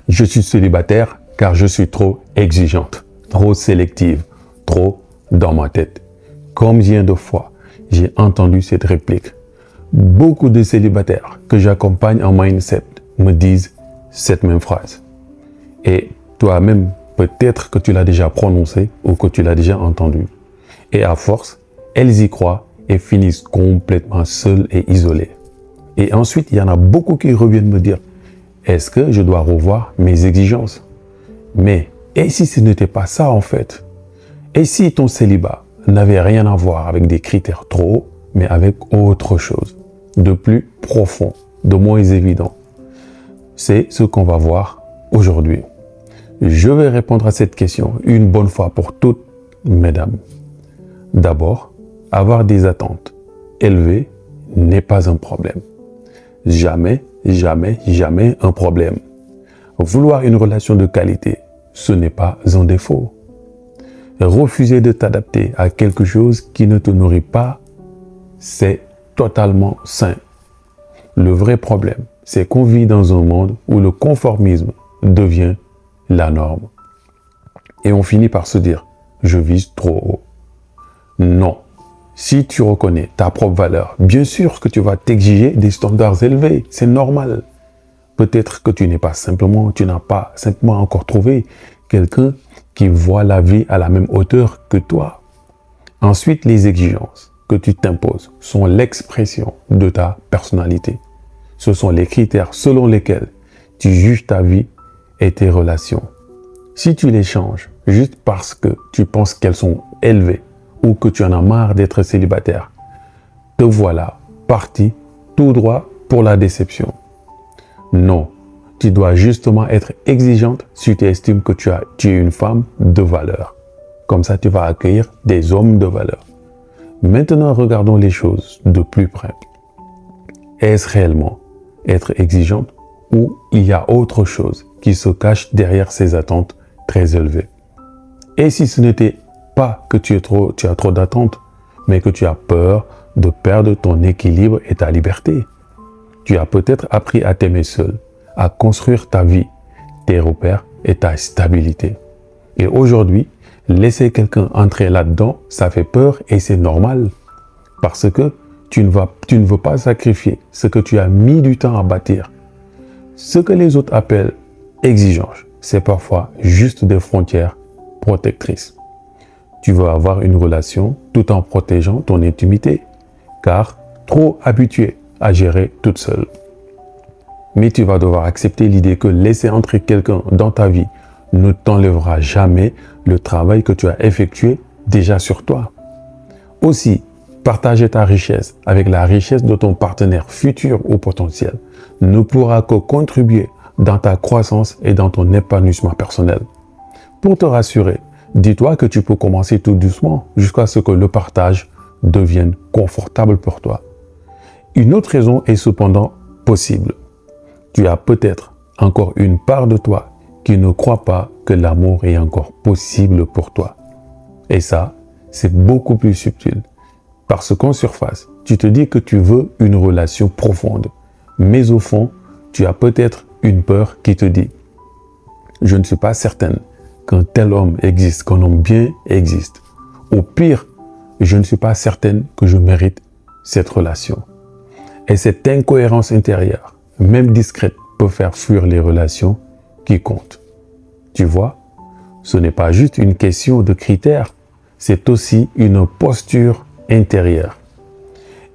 Je suis célibataire car je suis trop exigeante, trop sélective, trop dans ma tête. Combien de fois j'ai entendu cette réplique? Beaucoup de célibataires que j'accompagne en mindset me disent cette même phrase. Et toi-même, peut-être que tu l'as déjà prononcée ou que tu l'as déjà entendue. Et à force, elles y croient et finissent complètement seules et isolées. Et ensuite, il y en a beaucoup qui reviennent me dire, est-ce que je dois revoir mes exigences? Mais, et si ce n'était pas ça en fait? Et si ton célibat n'avait rien à voir avec des critères trop hauts, mais avec autre chose, de plus profond, de moins évident? C'est ce qu'on va voir aujourd'hui. Je vais répondre à cette question une bonne fois pour toutes, mesdames. D'abord, avoir des attentes élevées n'est pas un problème. Jamais, jamais, jamais un problème. Vouloir une relation de qualité, ce n'est pas un défaut. Refuser de t'adapter à quelque chose qui ne te nourrit pas, c'est totalement sain. Le vrai problème, c'est qu'on vit dans un monde où le conformisme devient la norme. Et on finit par se dire, je vise trop haut. Non. Si tu reconnais ta propre valeur, bien sûr que tu vas t'exiger des standards élevés. C'est normal. Peut-être que tu n'as pas simplement encore trouvé quelqu'un qui voit la vie à la même hauteur que toi. Ensuite, les exigences que tu t'imposes sont l'expression de ta personnalité. Ce sont les critères selon lesquels tu juges ta vie et tes relations. Si tu les changes juste parce que tu penses qu'elles sont élevées ou que tu en as marre d'être célibataire, te voilà parti tout droit pour la déception. Non, tu dois justement être exigeante si tu estimes que tu es une femme de valeur. Comme ça, tu vas accueillir des hommes de valeur. Maintenant, regardons les choses de plus près. Est-ce réellement être exigeante ou il y a autre chose qui se cache derrière ces attentes très élevées? Et si ce n'était pas que tu as trop d'attentes, mais que tu as peur de perdre ton équilibre et ta liberté? Tu as peut-être appris à t'aimer seul, à construire ta vie, tes repères et ta stabilité. Et aujourd'hui, laisser quelqu'un entrer là-dedans, ça fait peur et c'est normal. Parce que tu ne veux pas sacrifier ce que tu as mis du temps à bâtir. Ce que les autres appellent exigence, c'est parfois juste des frontières protectrices. Tu veux avoir une relation tout en protégeant ton intimité, car trop habitué à gérer toute seule. Mais tu vas devoir accepter l'idée que laisser entrer quelqu'un dans ta vie ne t'enlèvera jamais le travail que tu as effectué déjà sur toi. Aussi, partager ta richesse avec la richesse de ton partenaire futur ou potentiel ne pourra que contribuer dans ta croissance et dans ton épanouissement personnel. Pour te rassurer, dis-toi que tu peux commencer tout doucement jusqu'à ce que le partage devienne confortable pour toi. Une autre raison est cependant possible. Tu as peut-être encore une part de toi qui ne croit pas que l'amour est encore possible pour toi. Et ça, c'est beaucoup plus subtil. Parce qu'en surface, tu te dis que tu veux une relation profonde. Mais au fond, tu as peut-être une peur qui te dit « Je ne suis pas certaine qu'un tel homme existe, qu'un homme bien existe. Au pire, je ne suis pas certaine que je mérite cette relation. » Et cette incohérence intérieure, même discrète, peut faire fuir les relations qui comptent. Tu vois, ce n'est pas juste une question de critères, c'est aussi une posture intérieure.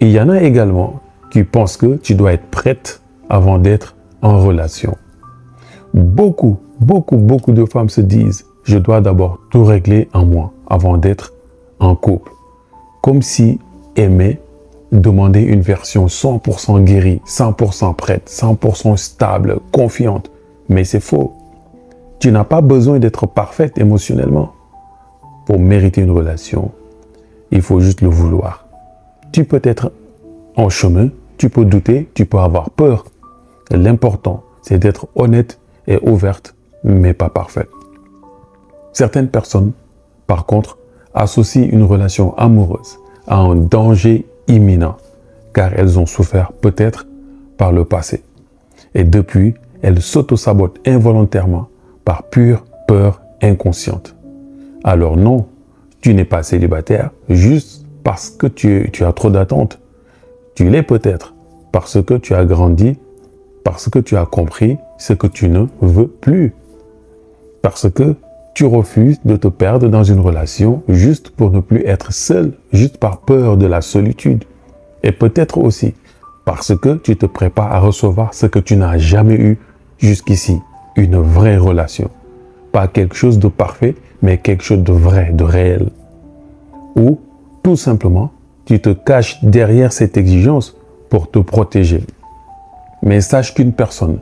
Il y en a également qui pensent que tu dois être prête avant d'être en relation. Beaucoup de femmes se disent « Je dois d'abord tout régler en moi avant d'être en couple ». Comme si aimer demandait une version 100% guérie, 100% prête, 100% stable, confiante. Mais c'est faux. Tu n'as pas besoin d'être parfaite émotionnellement pour mériter une relation. Il faut juste le vouloir. Tu peux être en chemin, tu peux douter, tu peux avoir peur. L'important, c'est d'être honnête et ouverte, mais pas parfaite. Certaines personnes, par contre, associent une relation amoureuse à un danger imminent, car elles ont souffert peut-être par le passé. Et depuis, elle s'auto-sabote involontairement par pure peur inconsciente. Alors non, tu n'es pas célibataire juste parce que tu as trop d'attentes. Tu l'es peut-être parce que tu as grandi, parce que tu as compris ce que tu ne veux plus. Parce que tu refuses de te perdre dans une relation juste pour ne plus être seul, juste par peur de la solitude. Et peut-être aussi parce que tu te prépares à recevoir ce que tu n'as jamais eu jusqu'ici, une vraie relation. Pas quelque chose de parfait, mais quelque chose de vrai, de réel. Ou, tout simplement, tu te caches derrière cette exigence pour te protéger. Mais sache qu'une personne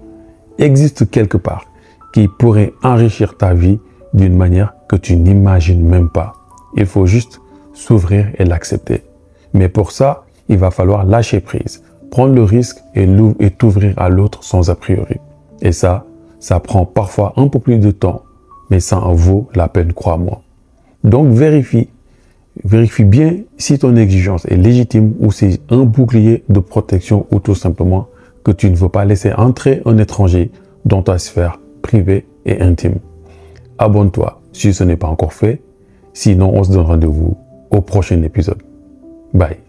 existe quelque part qui pourrait enrichir ta vie d'une manière que tu n'imagines même pas. Il faut juste s'ouvrir et l'accepter. Mais pour ça, il va falloir lâcher prise, prendre le risque et t'ouvrir à l'autre sans a priori. Et ça prend parfois un peu plus de temps, mais ça en vaut la peine, crois-moi. Donc vérifie bien si ton exigence est légitime ou c'est un bouclier de protection ou tout simplement que tu ne veux pas laisser entrer un étranger dans ta sphère privée et intime. Abonne-toi si ce n'est pas encore fait. Sinon, on se donne rendez-vous au prochain épisode. Bye.